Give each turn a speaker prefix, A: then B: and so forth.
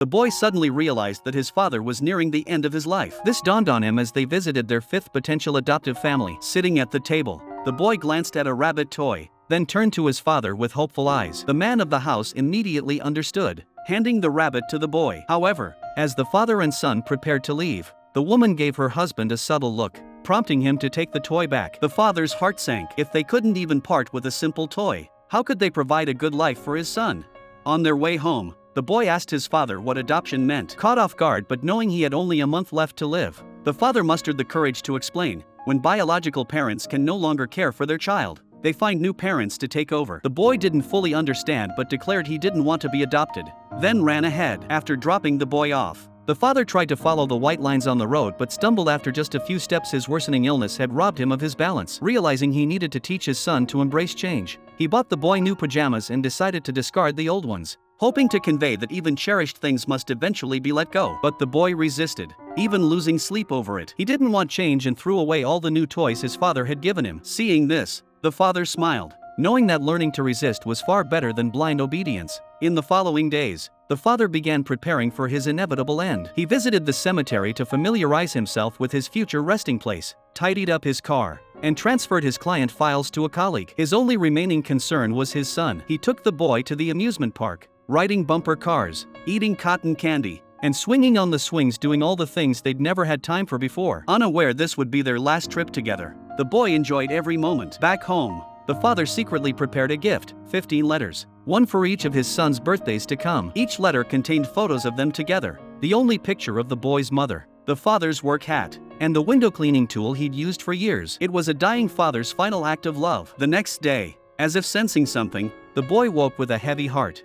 A: The boy suddenly realized that his father was nearing the end of his life. This dawned on him as they visited their fifth potential adoptive family. Sitting at the table, the boy glanced at a rabbit toy, then turned to his father with hopeful eyes. The man of the house immediately understood, handing the rabbit to the boy. However, as the father and son prepared to leave, the woman gave her husband a subtle look, prompting him to take the toy back. The father's heart sank. If they couldn't even part with a simple toy, how could they provide a good life for his son? On their way home, the boy asked his father what adoption meant. Caught off guard but knowing he had only a month left to live, the father mustered the courage to explain, when biological parents can no longer care for their child, they find new parents to take over. The boy didn't fully understand but declared he didn't want to be adopted, then ran ahead. After dropping the boy off, the father tried to follow the white lines on the road but stumbled after just a few steps. His worsening illness had robbed him of his balance. Realizing he needed to teach his son to embrace change, he bought the boy new pajamas and decided to discard the old ones, hoping to convey that even cherished things must eventually be let go. But the boy resisted, even losing sleep over it. He didn't want change and threw away all the new toys his father had given him. Seeing this, the father smiled, knowing that learning to resist was far better than blind obedience. In the following days, the father began preparing for his inevitable end. He visited the cemetery to familiarize himself with his future resting place, tidied up his car, and transferred his client files to a colleague. His only remaining concern was his son. He took the boy to the amusement park, riding bumper cars, eating cotton candy, and swinging on the swings, doing all the things they'd never had time for before. Unaware this would be their last trip together, the boy enjoyed every moment. Back home, the father secretly prepared a gift, 15 letters, one for each of his son's birthdays to come. Each letter contained photos of them together, the only picture of the boy's mother, the father's work hat, and the window cleaning tool he'd used for years. It was a dying father's final act of love. The next day, as if sensing something, the boy woke with a heavy heart.